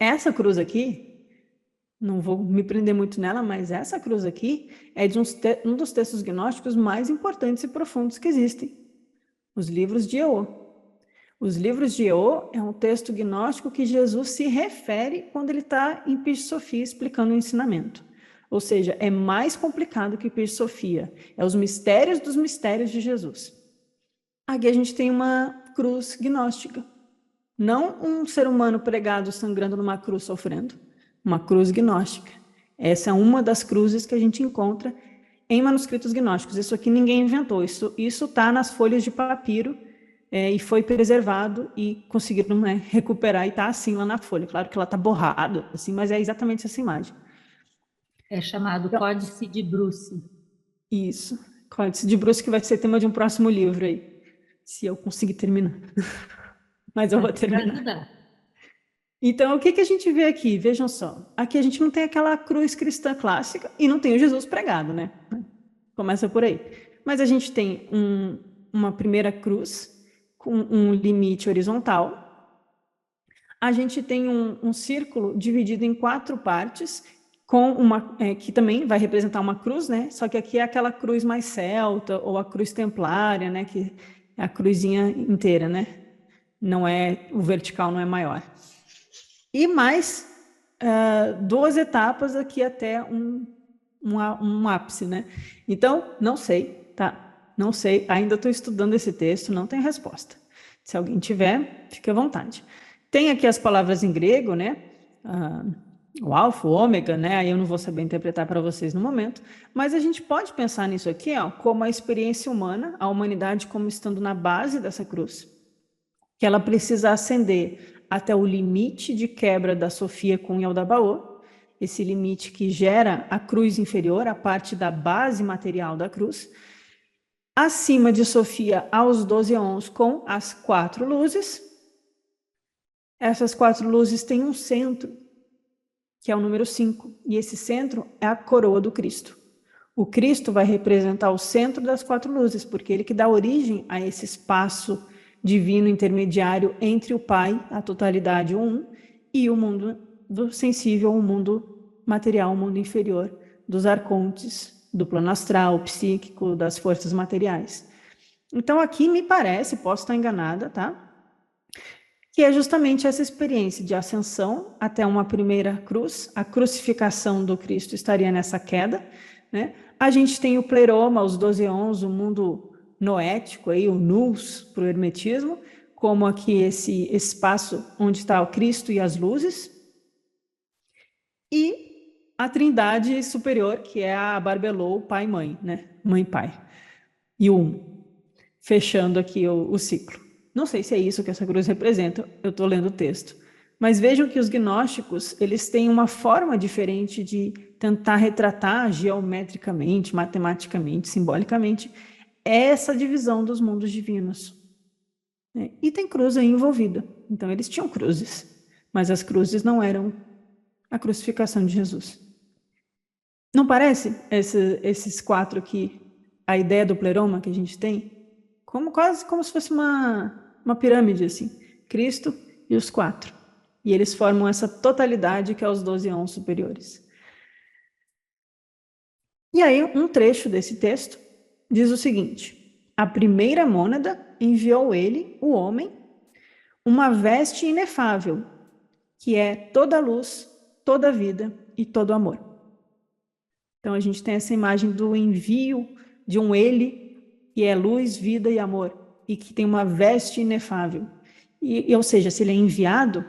Essa cruz aqui, não vou me prender muito nela, mas essa cruz aqui é de um dos textos gnósticos mais importantes e profundos que existem, os livros de Eô. Os livros de Eô é um texto gnóstico que Jesus se refere quando ele está em Pis Sofia explicando o ensinamento. Ou seja, é mais complicado que Pis Sofia. É os mistérios dos mistérios de Jesus. Aqui a gente tem uma cruz gnóstica. Não um ser humano pregado sangrando numa cruz sofrendo. Uma cruz gnóstica. Essa é uma das cruzes que a gente encontra em manuscritos gnósticos. Isso aqui ninguém inventou. Isso está nas folhas de papiro e foi preservado e conseguiram recuperar e está assim lá na folha. Claro que ela está borrada, assim, mas é exatamente essa imagem. É chamado Então, Códice de Bruce. isso. Códice de Bruce, que vai ser tema de um próximo livro aí, se eu conseguir terminar. Mas eu vou Para terminar. ajudar. Então, o que a gente vê aqui? Vejam só. Aqui a gente não tem aquela cruz cristã clássica e não tem o Jesus pregado, né? Começa por aí. Mas a gente tem uma primeira cruz com um limite horizontal. A gente tem um círculo dividido em 4 partes, com que também vai representar uma cruz, né? Só que aqui é aquela cruz mais celta, ou a cruz templária, né? Que é a cruzinha inteira, né? Não é, o vertical não é maior. E mais 2 etapas aqui até um ápice, né? Então, não sei, tá? Não sei, ainda estou estudando esse texto, não tem resposta. Se alguém tiver, fique à vontade. Tem aqui as palavras em grego, né? O alfa, o ômega, né? Aí eu não vou saber interpretar para vocês no momento, mas a gente pode pensar nisso aqui, ó, como a experiência humana, a humanidade como estando na base dessa cruz, que ela precisa ascender até o limite de quebra da Sofia com Yaldabaoth, esse limite que gera a cruz inferior, a parte da base material da cruz, acima de Sofia aos 12 éons com as 4 luzes. Essas 4 luzes têm um centro, que é o número 5, e esse centro é a coroa do Cristo. O Cristo vai representar o centro das 4 luzes, porque ele que dá origem a esse espaço divino intermediário entre o Pai, a totalidade, o Um, e o mundo do sensível, o mundo material, o mundo inferior, dos arcontes, do plano astral, psíquico, das forças materiais. Então aqui me parece, posso estar enganada, tá? Que é justamente essa experiência de ascensão até uma primeira cruz, a crucificação do Cristo estaria nessa queda, né? A gente tem o pleroma, os 12 éons, o mundo noético, aí, o nous para o hermetismo, como aqui esse espaço onde está o Cristo e as luzes, e a trindade superior, que é a Barbelô, pai e mãe, né? Mãe e pai, e o fechando aqui o ciclo. Não sei se é isso que essa cruz representa, eu estou lendo o texto. Mas vejam que os gnósticos, eles têm uma forma diferente de tentar retratar geometricamente, matematicamente, simbolicamente, essa divisão dos mundos divinos. E tem cruz aí envolvida. Então, eles tinham cruzes, mas as cruzes não eram a crucificação de Jesus. Não parece esses 4 aqui, a ideia do pleroma que a gente tem? Quase como se fosse uma pirâmide, assim. Cristo e os 4. E eles formam essa totalidade que é os 12 éons superiores. E aí, um trecho desse texto diz o seguinte: a primeira mônada enviou ele, o homem, uma veste inefável, que é toda luz, toda vida e todo amor. Então, a gente tem essa imagem do envio de um ele, que é luz, vida e amor, e que tem uma veste inefável. Ou seja, se ele é enviado,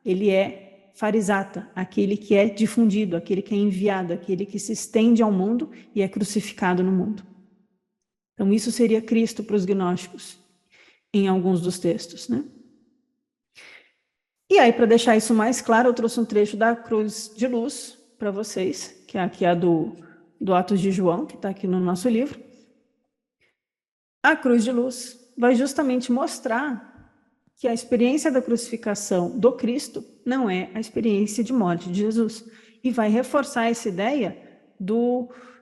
ele é farisata, aquele que é difundido, aquele que é enviado, aquele que se estende ao mundo e é crucificado no mundo. Então, isso seria Cristo para os gnósticos, em alguns dos textos, né? E aí, para deixar isso mais claro, eu trouxe um trecho da Cruz de Luz para vocês, que é aqui a do Atos de João, que está aqui no nosso livro. A Cruz de Luz vai justamente mostrar que a experiência da crucificação do Cristo não é a experiência de morte de Jesus. E vai reforçar essa ideia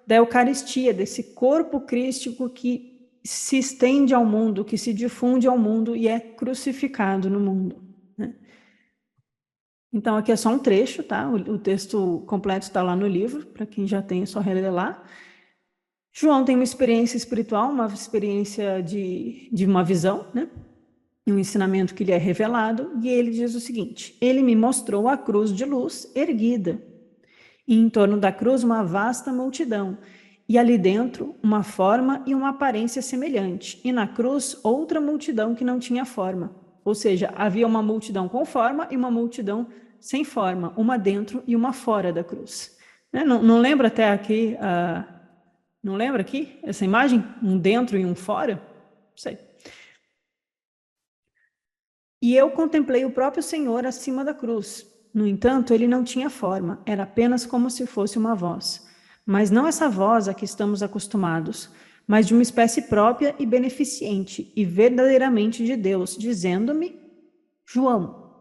da Eucaristia, desse corpo crístico que se estende ao mundo, que se difunde ao mundo e é crucificado no mundo. Né? Então, aqui é só um trecho, tá? O texto completo está lá no livro, para quem já tem, é só reler lá. João tem uma experiência espiritual, uma experiência de uma visão, né? Um ensinamento que lhe é revelado, e ele diz o seguinte: ele me mostrou a cruz de luz erguida, e em torno da cruz uma vasta multidão, e ali dentro uma forma e uma aparência semelhante, e na cruz outra multidão que não tinha forma. Ou seja, havia uma multidão com forma e uma multidão sem forma, uma dentro e uma fora da cruz. Né? Não lembra até aqui, não lembra aqui essa imagem? Um dentro e um fora? Não sei. E eu contemplei o próprio Senhor acima da cruz. No entanto, ele não tinha forma, era apenas como se fosse uma voz. Mas não essa voz a que estamos acostumados, mas de uma espécie própria e beneficente, e verdadeiramente de Deus, dizendo-me: João,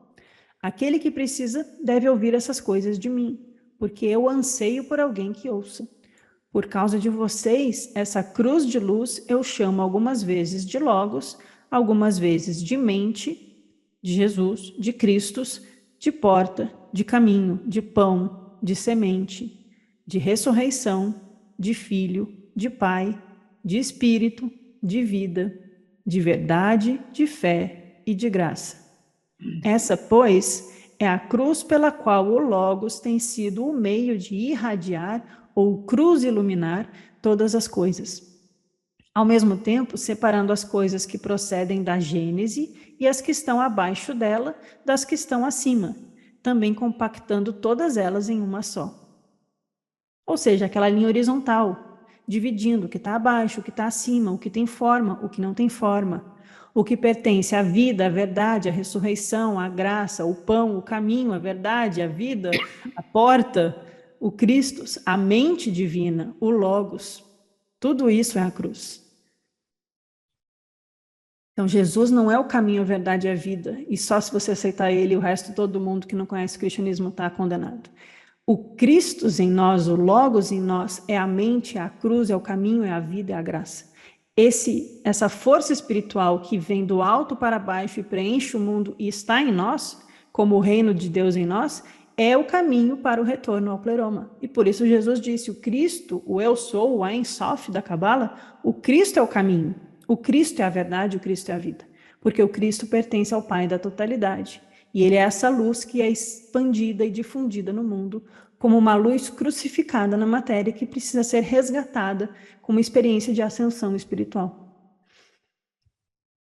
aquele que precisa deve ouvir essas coisas de mim, porque eu anseio por alguém que ouça. Por causa de vocês, essa cruz de luz eu chamo algumas vezes de Logos, algumas vezes de mente, de Jesus, de Cristos, de porta, de caminho, de pão, de semente, de ressurreição, de filho, de pai, de espírito, de vida, de verdade, de fé e de graça. Essa, pois, é a cruz pela qual o Logos tem sido o meio de irradiar ou cruz iluminar todas as coisas. Ao mesmo tempo, separando as coisas que procedem da Gênese e as que estão abaixo dela das que estão acima, também compactando todas elas em uma só. Ou seja, aquela linha horizontal, dividindo o que está abaixo, o que está acima, o que tem forma, o que não tem forma, o que pertence à vida, à verdade, à ressurreição, à graça, o pão, o caminho, a verdade, a vida, a porta, o Cristo, a mente divina, o Logos. Tudo isso é a cruz. Então, Jesus não é o caminho, a verdade e a vida. E só se você aceitar ele, o resto, todo mundo que não conhece o cristianismo está condenado. O Cristo em nós, o Logos em nós, é a mente, é a cruz, é o caminho, é a vida, é a graça. Essa força espiritual que vem do alto para baixo e preenche o mundo e está em nós, como o reino de Deus em nós, é o caminho para o retorno ao pleroma. E por isso Jesus disse, o Cristo, o eu sou, o Ein Sof da Cabala, o Cristo é o caminho. O Cristo é a verdade, o Cristo é a vida, porque o Cristo pertence ao Pai da totalidade, e ele é essa luz que é expandida e difundida no mundo como uma luz crucificada na matéria que precisa ser resgatada com uma experiência de ascensão espiritual.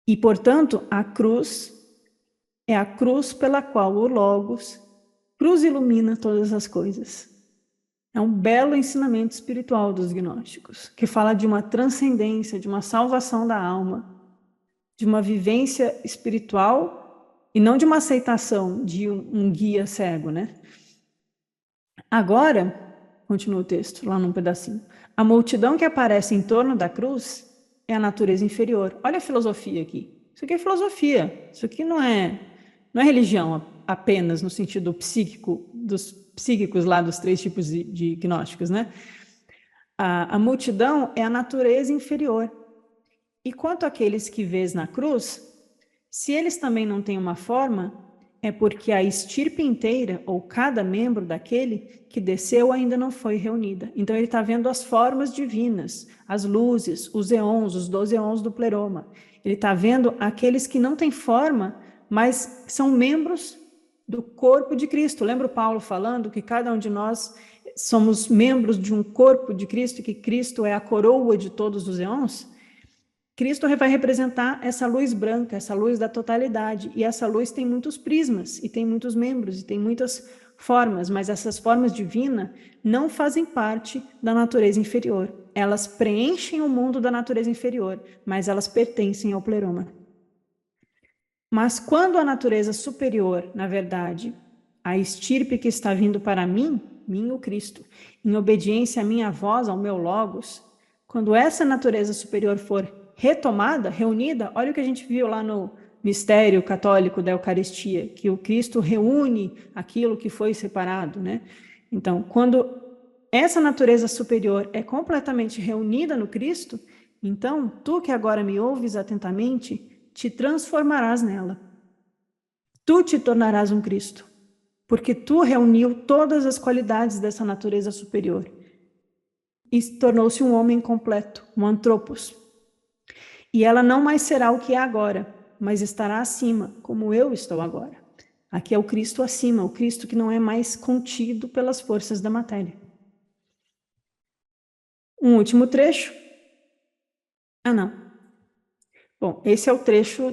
E, portanto, a cruz é a cruz pela qual o Logos cruz ilumina todas as coisas. É um belo ensinamento espiritual dos gnósticos, que fala de uma transcendência, de uma salvação da alma, de uma vivência espiritual e não de uma aceitação de um guia cego, né? Agora, continua o texto, lá num pedacinho, a multidão que aparece em torno da cruz é a natureza inferior. Olha a filosofia aqui. Isso aqui é filosofia. Isso aqui não é religião apenas no sentido psíquico, dos psíquicos lá dos três tipos de gnósticos, né? A multidão é a natureza inferior. E quanto àqueles que vês na cruz, se eles também não têm uma forma, é porque a estirpe inteira, ou cada membro daquele que desceu ainda não foi reunida. Então ele está vendo as formas divinas, as luzes, os eons, os 12 eons do pleroma. Ele está vendo aqueles que não têm forma, mas são membros do corpo de Cristo. Lembra o Paulo falando que cada um de nós somos membros de um corpo de Cristo, que Cristo é a coroa de todos os eons? Cristo vai representar essa luz branca, essa luz da totalidade, e essa luz tem muitos prismas, e tem muitos membros, e tem muitas formas, mas essas formas divinas não fazem parte da natureza inferior. Elas preenchem o mundo da natureza inferior, mas elas pertencem ao pleroma. Mas quando a natureza superior, na verdade, a estirpe que está vindo para mim, o Cristo, em obediência à minha voz, ao meu Logos, quando essa natureza superior for retomada, reunida, olha o que a gente viu lá no mistério católico da Eucaristia, que o Cristo reúne aquilo que foi separado, né? Então, quando essa natureza superior é completamente reunida no Cristo, então, tu que agora me ouves atentamente, te transformarás nela. Tu te tornarás um Cristo. porque tu reuniu todas as qualidades dessa natureza superior e tornou-se um homem completo, um antropos. E ela não mais será o que é agora, mas estará acima, como eu estou agora. Aqui é o Cristo acima, o Cristo que não é mais contido pelas forças da matéria. Um último trecho. Não. Bom, esse é o trecho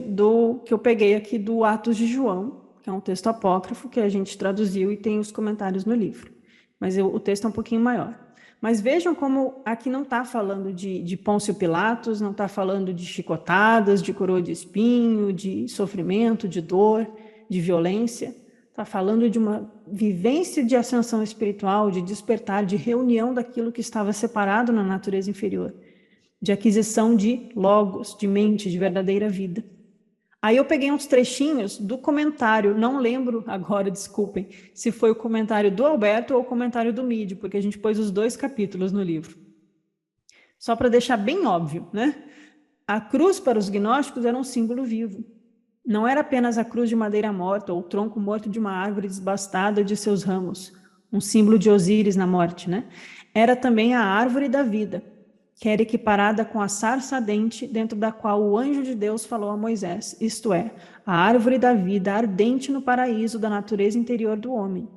que eu peguei aqui do Atos de João, que é um texto apócrifo que a gente traduziu e tem os comentários no livro. Mas o texto é um pouquinho maior. Mas vejam como aqui não está falando de Pôncio Pilatos, não está falando de chicotadas, de coroa de espinho, de sofrimento, de dor, de violência. Está falando de uma vivência de ascensão espiritual, de despertar, de reunião daquilo que estava separado na natureza inferior, de aquisição de logos, de mente, de verdadeira vida. Aí eu peguei uns trechinhos do comentário, não lembro agora, desculpem, se foi o comentário do Alberto ou o comentário do Midi, porque a gente pôs os 2 capítulos no livro. Só para deixar bem óbvio, né? A cruz para os gnósticos era um símbolo vivo. Não era apenas a cruz de madeira morta ou o tronco morto de uma árvore desbastada de seus ramos, um símbolo de Osíris na morte, né? Era também a árvore da vida, que era equiparada com a sarça ardente dentro da qual o anjo de Deus falou a Moisés, isto é, a árvore da vida ardente no paraíso da natureza interior do homem,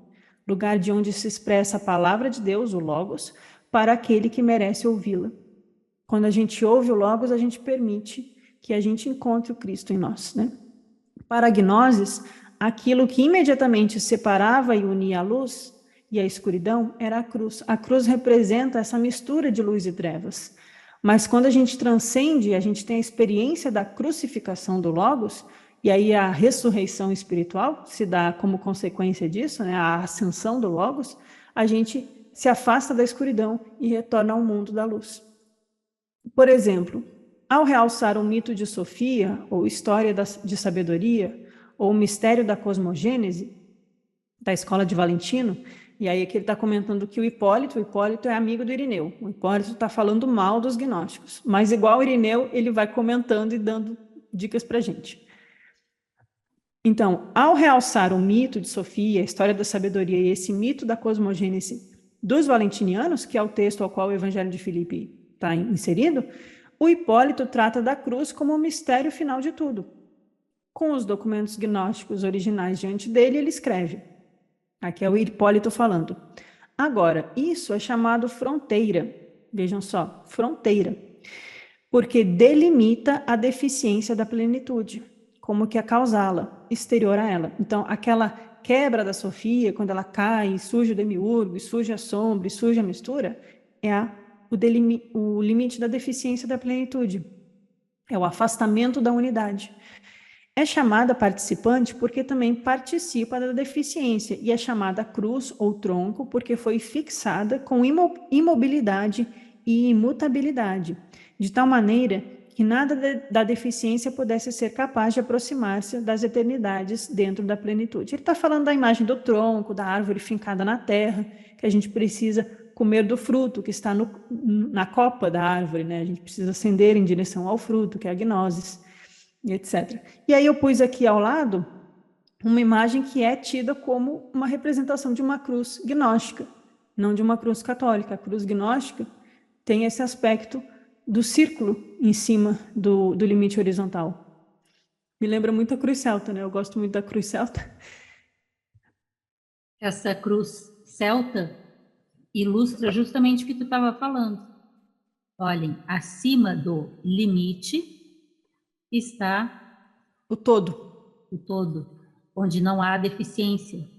lugar de onde se expressa a palavra de Deus, o Logos, para aquele que merece ouvi-la. Quando a gente ouve o Logos, a gente permite que a gente encontre o Cristo em nós, né? Para a Gnosis, aquilo que imediatamente separava e unia a luz e a escuridão era a cruz. A cruz representa essa mistura de luz e trevas. Mas quando a gente transcende, a gente tem a experiência da crucificação do Logos, e aí a ressurreição espiritual se dá como consequência disso, né, a ascensão do Logos, a gente se afasta da escuridão e retorna ao mundo da luz. Por exemplo, ao realçar o mito de Sofia, ou história de sabedoria, ou o mistério da cosmogênese, da escola de Valentino, e aí aqui ele está comentando que o Hipólito é amigo do Irineu. O Hipólito está falando mal dos gnósticos, mas igual o Irineu, ele vai comentando e dando dicas para a gente. Então, ao realçar o mito de Sofia, a história da sabedoria e esse mito da cosmogênese dos valentinianos, que é o texto ao qual o Evangelho de Filipe está inserido, o Hipólito trata da cruz como o mistério final de tudo. Com os documentos gnósticos originais diante dele, ele escreve. Aqui é o Hipólito falando. Agora, isso é chamado fronteira. Vejam só, fronteira. Porque delimita a deficiência da plenitude, como que a causá-la, exterior a ela. Então, aquela quebra da Sofia, quando ela cai, e surge o demiurgo, e surge a sombra, e surge a mistura, é o limite da deficiência da plenitude. É o afastamento da unidade. É chamada participante porque também participa da deficiência e é chamada cruz ou tronco porque foi fixada com imobilidade e imutabilidade, de tal maneira que nada da deficiência pudesse ser capaz de aproximar-se das eternidades dentro da plenitude. Ele está falando da imagem do tronco, da árvore fincada na terra, que a gente precisa comer do fruto que está na copa da árvore, né? A gente precisa ascender em direção ao fruto, que é a gnosis, etc. E aí eu pus aqui ao lado uma imagem que é tida como uma representação de uma cruz gnóstica, não de uma cruz católica. A cruz gnóstica tem esse aspecto do círculo em cima do limite horizontal. Me lembra muito a cruz celta, né? Eu gosto muito da cruz celta. Essa cruz celta ilustra justamente o que tu estava falando. Olhem, acima do limite está o todo, onde não há deficiência.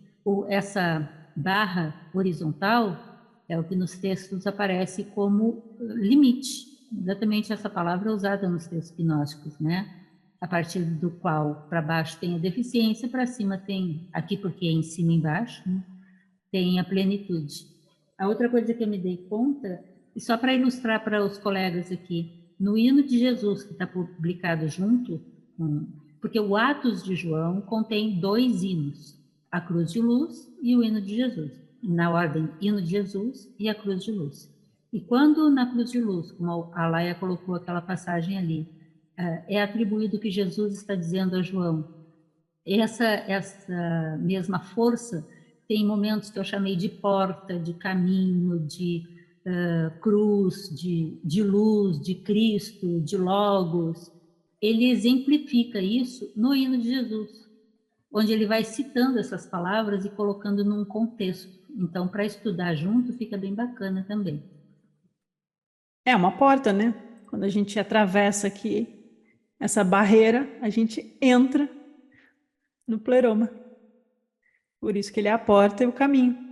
Essa barra horizontal é o que nos textos aparece como limite. Exatamente essa palavra é usada nos textos gnósticos, né? A partir do qual para baixo tem a deficiência, para cima tem, aqui porque é em cima e embaixo, né? Tem a plenitude. A outra coisa que eu me dei conta, e só para ilustrar para os colegas aqui, no hino de Jesus, que está publicado junto, porque o Atos de João contém 2 hinos, a Cruz de Luz e o hino de Jesus, na ordem hino de Jesus e a Cruz de Luz. E quando na Cruz de Luz, como a Laia colocou aquela passagem ali, é atribuído que Jesus está dizendo a João, essa mesma força tem momentos que eu chamei de porta, de caminho, de cruz, de luz, de Cristo, de Logos. Ele exemplifica isso no hino de Jesus, onde ele vai citando essas palavras e colocando num contexto. Então, para estudar junto, fica bem bacana também. É uma porta, né? Quando a gente atravessa aqui essa barreira, a gente entra no pleroma. Por isso que ele é a porta e o caminho.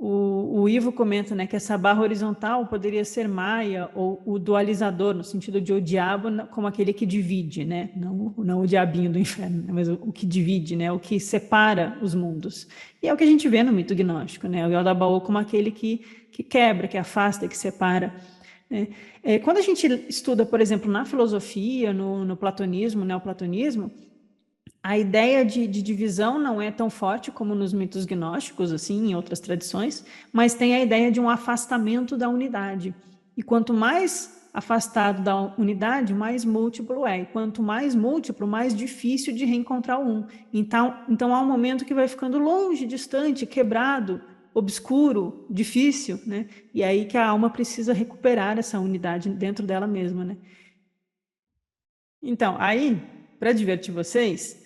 O Ivo comenta, né, que essa barra horizontal poderia ser Maia ou o dualizador, no sentido de o diabo como aquele que divide, né? Não o diabinho do inferno, né? Mas o que divide, né? O que separa os mundos. E é o que a gente vê no mito gnóstico, né? O Yaldabaoth como aquele que quebra, que afasta, que separa. Né? Quando a gente estuda, por exemplo, na filosofia, no platonismo, neoplatonismo, a ideia de divisão não é tão forte como nos mitos gnósticos, assim, em outras tradições, mas tem a ideia de um afastamento da unidade. E quanto mais afastado da unidade, mais múltiplo é. E quanto mais múltiplo, mais difícil de reencontrar o um. Então há um momento que vai ficando longe, distante, quebrado, obscuro, difícil, né? E aí que a alma precisa recuperar essa unidade dentro dela mesma, né? Então, aí, para divertir vocês,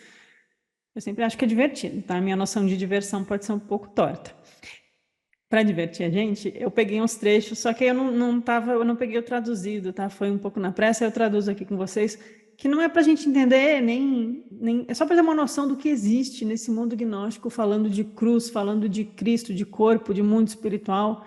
eu sempre acho que é divertido, tá? A minha noção de diversão pode ser um pouco torta. Para divertir a gente, eu peguei uns trechos, só que eu não peguei o traduzido, tá? Foi um pouco na pressa, eu traduzo aqui com vocês, que não é para a gente entender, nem é só para ter uma noção do que existe nesse mundo gnóstico, falando de cruz, falando de Cristo, de corpo, de mundo espiritual,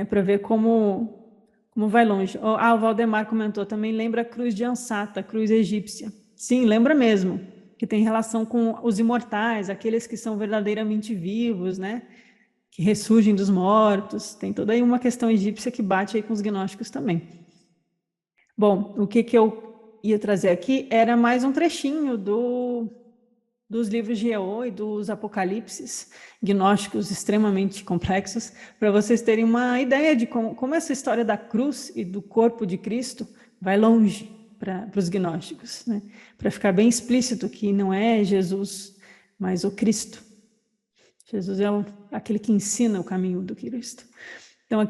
para ver como vai longe. O Valdemar comentou, também lembra a cruz de Ansata, a cruz egípcia. Sim, lembra mesmo, que tem relação com os imortais, aqueles que são verdadeiramente vivos, né? Que ressurgem dos mortos. Tem toda aí uma questão egípcia que bate aí com os gnósticos também. Bom, o que eu ia trazer aqui era mais um trechinho dos livros de Eô e dos apocalipses gnósticos extremamente complexos, para vocês terem uma ideia de como essa história da cruz e do corpo de Cristo vai longe para os gnósticos, né? Para ficar bem explícito que não é Jesus, mas o Cristo. Jesus é aquele que ensina o caminho do Cristo. Então,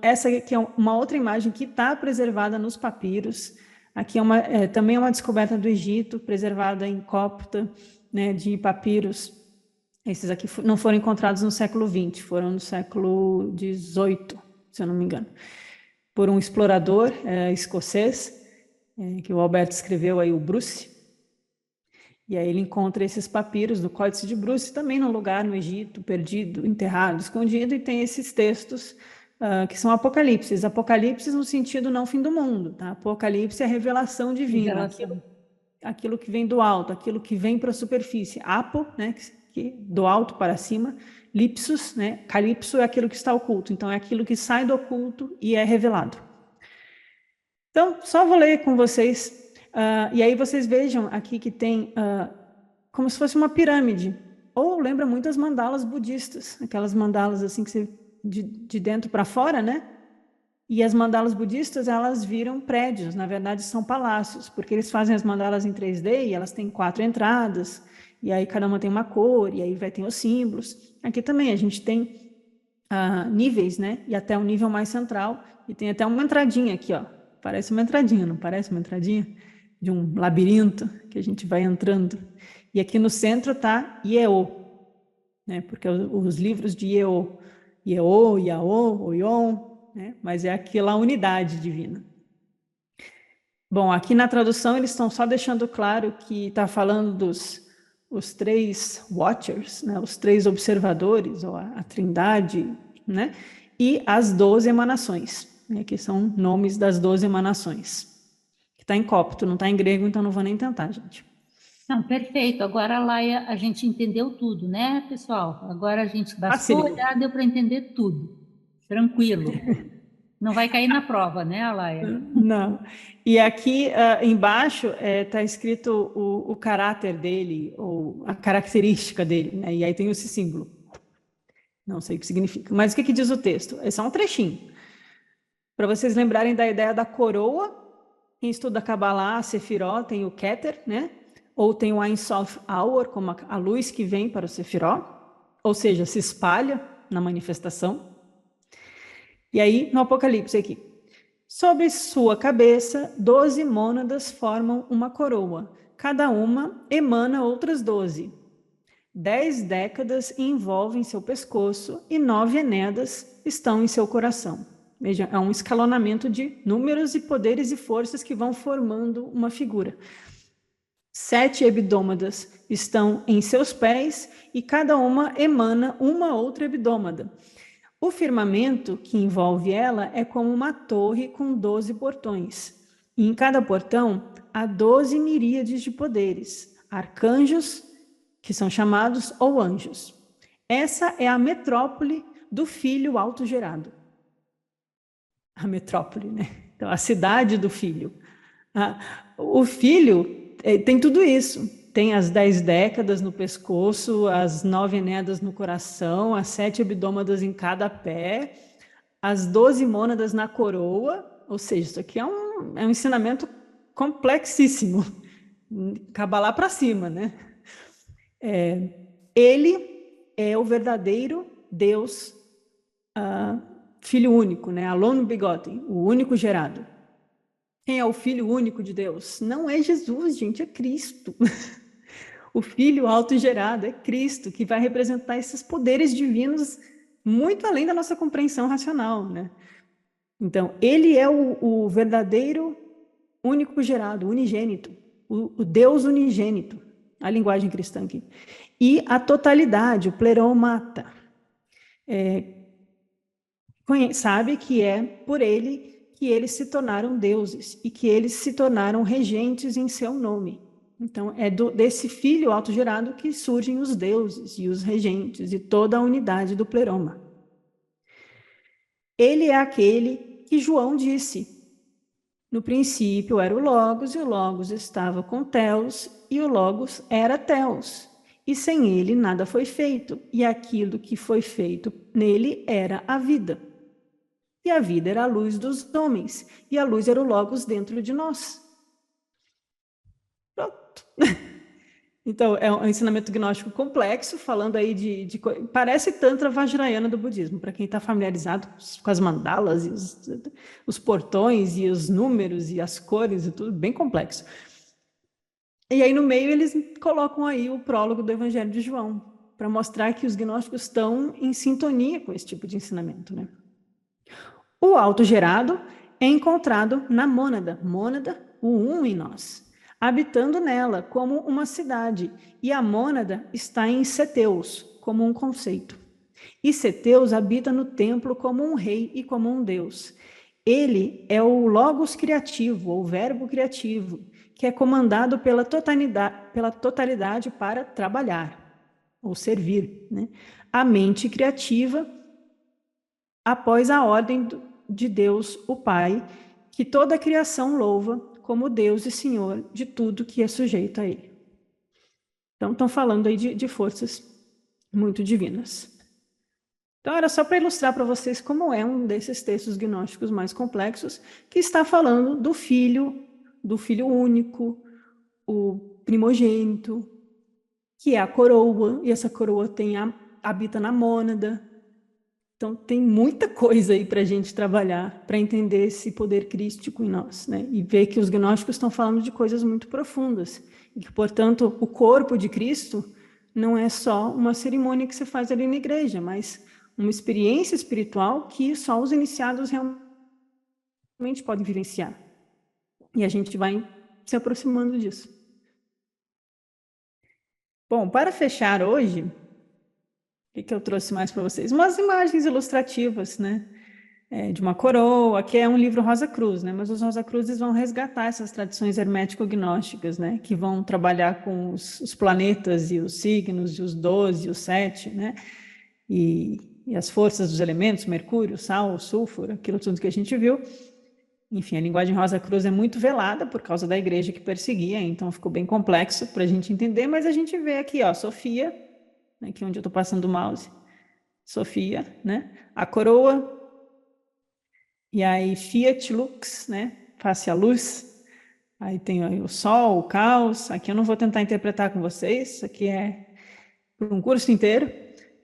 essa aqui é uma outra imagem que está preservada nos papiros. Aqui também é uma descoberta do Egito, preservada em cópita, né, de papiros. Esses aqui não foram encontrados no século XX, foram no século XVIII, se eu não me engano, por um explorador escocês, que o Alberto escreveu aí, o Bruce. E aí ele encontra esses papiros do Códice de Bruce, também num lugar no Egito, perdido, enterrado, escondido, e tem esses textos que são apocalipses. Apocalipses no sentido não fim do mundo, tá? Apocalipse é a revelação divina, aquilo que vem do alto, aquilo que vem para a superfície. Apo, né, do alto para cima. Lipsus, né? Calipso é aquilo que está oculto. Então é aquilo que sai do oculto e é revelado. Então, só vou ler com vocês. E aí vocês vejam aqui que tem como se fosse uma pirâmide. Ou lembra muito as mandalas budistas, aquelas mandalas assim que você de dentro para fora, né? E as mandalas budistas, elas viram prédios, na verdade são palácios, porque eles fazem as mandalas em 3D e elas têm 4 entradas, e aí cada uma tem uma cor, e aí vai ter os símbolos. Aqui também a gente tem níveis, né? E até um nível mais central, e tem até uma entradinha aqui, ó. Parece uma entradinha, não parece uma entradinha? De um labirinto que a gente vai entrando. E aqui no centro está Ieo, né? Porque os livros de Ieo, Yaô, Oion, né? Mas é aquela unidade divina. Bom, aqui na tradução eles estão só deixando claro que está falando os 3 watchers, né? Os 3 observadores, ou a trindade, né? E as 12 emanações, né? Que são nomes das 12 emanações. Que está em cópito, não está em grego, então não vou nem tentar, gente. Não, perfeito. Agora, Laia, a gente entendeu tudo, né, pessoal? Agora a gente bastou olhar, deu para entender tudo. Tranquilo. Não vai cair na prova, né, Laia? Não. E aqui embaixo está escrito o caráter dele, ou a característica dele, né? E aí tem esse símbolo. Não sei o que significa. Mas o que diz o texto? É só um trechinho. Para vocês lembrarem da ideia da coroa. Quem estuda Kabbalah, Sefiró, tem o Keter, né? Ou tem o Ein Sof Hour, como a luz que vem para o Sefiró. ou seja, se espalha na manifestação. E aí, no Apocalipse aqui, sobre sua cabeça, 12 mônadas formam uma coroa, cada uma emana outras 12. 10 décadas envolvem seu pescoço e 9 enedas estão em seu coração. Veja, é um escalonamento de números e poderes e forças que vão formando uma figura. 7 hebdômadas estão em seus pés e cada uma emana uma outra hebdômada. O firmamento que envolve ela é como uma torre com 12 portões. E em cada portão há 12 miríades de poderes, arcanjos, que são chamados ou anjos. Essa é a metrópole do Filho autogerado. A metrópole, né? Então, a cidade do Filho. O Filho tem tudo isso. Tem as 10 décadas no pescoço, as 9 enedas no coração, as 7 hebdômadas em cada pé, as 12 mônadas na coroa. Ou seja, isso aqui é um ensinamento complexíssimo. Cabalá para cima, né? Ele é o verdadeiro Deus, Filho único, né? Alone begotten, o único gerado. Quem é o Filho único de Deus? Não é Jesus, gente, é Cristo. O Filho autogerado é Cristo, que vai representar esses poderes divinos muito além da nossa compreensão racional, né? Então, ele é o verdadeiro único gerado, unigênito, o Deus unigênito, a linguagem cristã aqui. E a totalidade, o pleromata. Sabe que é por ele que eles se tornaram deuses e que eles se tornaram regentes em seu nome. Então, é desse Filho autogerado que surgem os deuses e os regentes e toda a unidade do pleroma. Ele é aquele que João disse: no princípio era o Logos, e o Logos estava com Theos, e o Logos era Theos. E sem ele nada foi feito, e aquilo que foi feito nele era a vida. E a vida era a luz dos homens, e a luz era o Logos dentro de nós. Pronto. Então, é um ensinamento gnóstico complexo, falando aí parece Tantra Vajrayana do budismo, para quem está familiarizado com as mandalas, e os portões, e os números, e as cores, e tudo, bem complexo. E aí, no meio, eles colocam aí o prólogo do Evangelho de João, para mostrar que os gnósticos estão em sintonia com esse tipo de ensinamento, né? O autogerado é encontrado na mônada, o um em nós, habitando nela como uma cidade, e a mônada está em Ceteus, como um conceito. E Ceteus habita no templo como um rei e como um deus. Ele é o logos criativo, ou verbo criativo, que é comandado pela totalidade para trabalhar, ou servir, né? A mente criativa, após a ordem de Deus, o Pai, que toda a criação louva como Deus e Senhor de tudo que é sujeito a Ele. Então, estão falando aí de forças muito divinas. Então, era só para ilustrar para vocês como é um desses textos gnósticos mais complexos, que está falando do Filho único, o primogênito, que é a coroa, e essa coroa habita na mônada. Então, tem muita coisa aí para a gente trabalhar, para entender esse poder crístico em nós, né? E ver que os gnósticos estão falando de coisas muito profundas, e que, portanto, o corpo de Cristo não é só uma cerimônia que se faz ali na igreja, mas uma experiência espiritual que só os iniciados realmente podem vivenciar. E a gente vai se aproximando disso. Bom, para fechar hoje, o que eu trouxe mais para vocês? Umas imagens ilustrativas, né? De uma coroa, que é um livro Rosa Cruz, né? Mas os Rosa Cruzes vão resgatar essas tradições hermético-gnósticas, né? Que vão trabalhar com os planetas e os signos, e os 12, e os 7, né? E as forças dos elementos, mercúrio, sal, sulfuro, aquilo tudo que a gente viu. Enfim, a linguagem Rosa Cruz é muito velada por causa da igreja que perseguia, então ficou bem complexo para a gente entender, mas a gente vê aqui, ó, Sofia, aqui onde eu estou passando o mouse, Sofia, né? A coroa, e aí Fiat Lux, né? Face à luz. Aí tem aí o sol, o caos. Aqui eu não vou tentar interpretar com vocês, isso aqui é por um curso inteiro,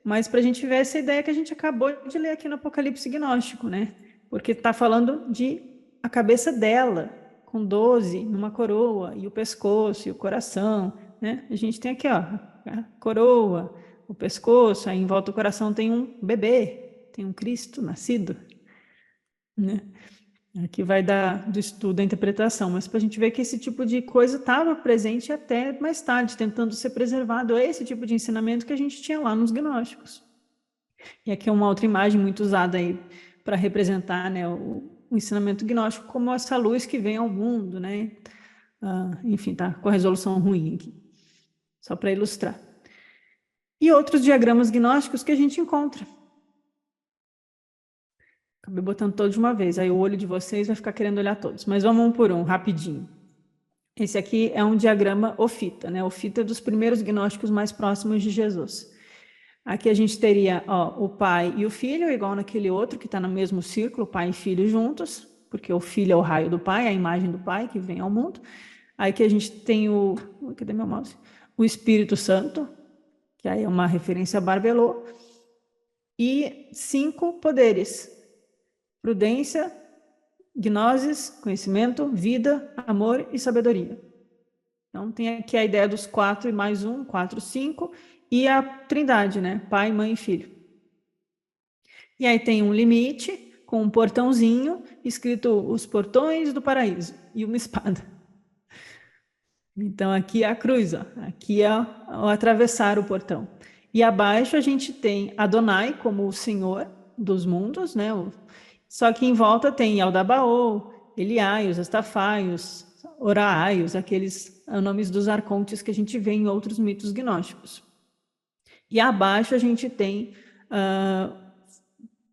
mas para a gente ver essa ideia que a gente acabou de ler aqui no Apocalipse gnóstico, né? Porque está falando de a cabeça dela, com 12, numa coroa, e o pescoço, e o coração, né? A gente tem aqui, ó, a coroa, o pescoço, aí em volta do coração tem um bebê, tem um Cristo nascido, né? Aqui vai do estudo da interpretação, mas para a gente ver que esse tipo de coisa estava presente até mais tarde, tentando ser preservado esse tipo de ensinamento que a gente tinha lá nos gnósticos. E aqui é uma outra imagem muito usada aí para representar, né, o ensinamento gnóstico como essa luz que vem ao mundo, né? Enfim, tá com a resolução ruim aqui, só para ilustrar. E outros diagramas gnósticos que a gente encontra. Acabei botando todos de uma vez, aí o olho de vocês vai ficar querendo olhar todos, mas vamos um por um, rapidinho. Esse aqui é um diagrama ofita, né? Ofita é dos primeiros gnósticos mais próximos de Jesus. Aqui a gente teria, ó, o pai e o filho, igual naquele outro que está no mesmo círculo, pai e filho juntos, porque o filho é o raio do pai, a imagem do pai que vem ao mundo. Aí que a gente tem cadê meu mouse? O Espírito Santo, que aí é uma referência a Barbelô, e 5 poderes: prudência, gnosis, conhecimento, vida, amor e sabedoria. Então tem aqui a ideia dos 4 e mais 1, 4, 5, e a trindade, né? Pai, mãe e filho. E aí tem um limite com um portãozinho escrito os portões do paraíso e uma espada. Então aqui é a cruz, ó. Aqui é o atravessar o portão. E abaixo a gente tem Adonai como o Senhor dos mundos, né? Só que em volta tem Eldabaô, Eliaios, Astafaios, Oraaios, aqueles nomes dos arcontes que a gente vê em outros mitos gnósticos. E abaixo a gente tem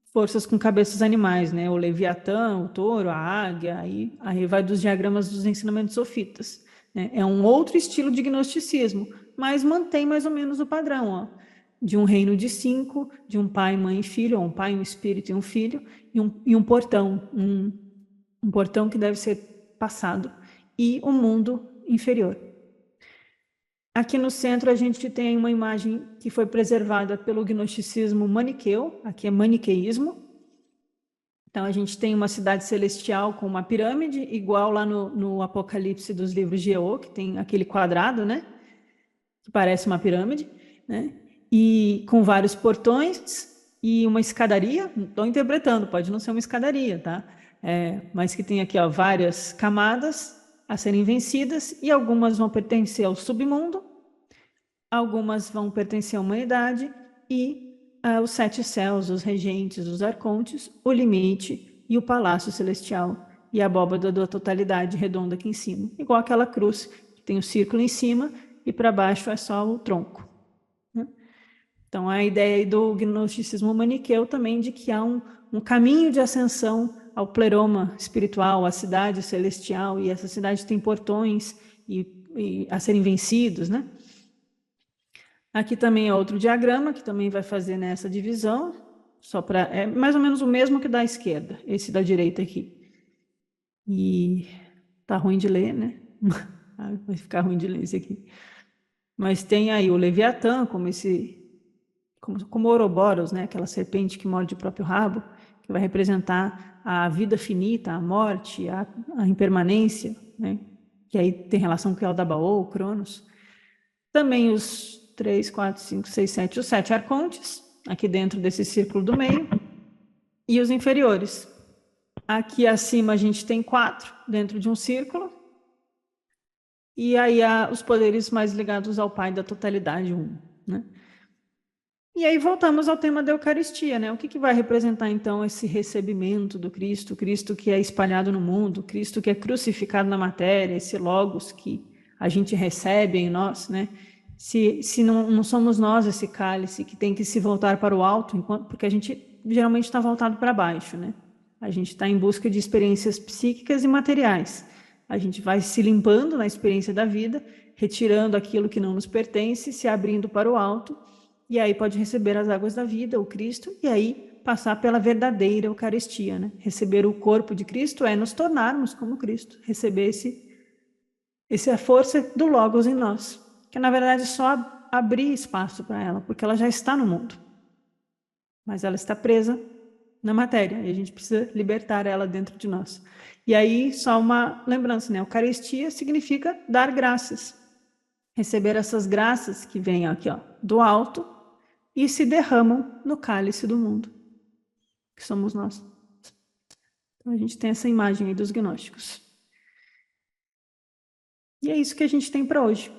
forças com cabeças animais, né? O Leviatã, o touro, a águia, aí vai dos diagramas dos ensinamentos sofitas. Né? É um outro estilo de gnosticismo, mas mantém mais ou menos o padrão, ó, de um reino de 5, de um pai, mãe e filho, ou um pai, um espírito e um filho, e um portão, um portão que deve ser passado, e o mundo inferior. Aqui no centro a gente tem uma imagem que foi preservada pelo gnosticismo maniqueu, aqui é maniqueísmo. Então a gente tem uma cidade celestial com uma pirâmide, igual lá no Apocalipse dos livros de Eo, que tem aquele quadrado, né? Que parece uma pirâmide, né? E com vários portões e uma escadaria. Estou interpretando, pode não ser uma escadaria, tá? Mas que tem aqui, ó, várias camadas a serem vencidas, e algumas vão pertencer ao submundo, algumas vão pertencer à humanidade, e os 7 céus, os regentes, os arcontes, o limite e o palácio celestial, e a abóbada da totalidade redonda aqui em cima, igual aquela cruz, que tem o círculo em cima, e para baixo é só o tronco. Né? Então, a ideia aí do gnosticismo maniqueu também de que há um caminho de ascensão ao pleroma espiritual, à cidade celestial, e essa cidade tem portões e a serem vencidos, né? Aqui também é outro diagrama que também vai fazer nessa divisão, é mais ou menos o mesmo que da esquerda, esse da direita aqui. E tá ruim de ler, né? Vai ficar ruim de ler esse aqui. Mas tem aí o Leviatã como Ouroboros, né? Aquela serpente que morde o próprio rabo, que vai representar a vida finita, a morte, a impermanência, né? Que aí tem relação com o Eldabaô, o Cronos. Também os 3, 4, 5, 6, 7, os 7 arcontes, aqui dentro desse círculo do meio, e os inferiores. Aqui acima a gente tem 4 dentro de um círculo, e aí há os poderes mais ligados ao Pai da totalidade, 1. Né? E aí voltamos ao tema da Eucaristia, né? O que vai representar então esse recebimento do Cristo, Cristo que é espalhado no mundo, Cristo que é crucificado na matéria, esse Logos que a gente recebe em nós, né? Se não somos nós esse cálice que tem que se voltar para o alto, porque a gente geralmente está voltado para baixo, né? A gente está em busca de experiências psíquicas e materiais. A gente vai se limpando na experiência da vida, retirando aquilo que não nos pertence, se abrindo para o alto, e aí pode receber as águas da vida, o Cristo, e aí passar pela verdadeira Eucaristia, né? Receber o corpo de Cristo é nos tornarmos como Cristo, receber essa força do Logos em nós, que na verdade é só abrir espaço para ela, porque ela já está no mundo. mas ela está presa na matéria, e a gente precisa libertar ela dentro de nós. E aí, só uma lembrança, né? Eucaristia significa dar graças. Receber essas graças que vêm aqui, ó, do alto e se derramam no cálice do mundo, que somos nós. Então, a gente tem essa imagem aí dos gnósticos. E é isso que a gente tem para hoje.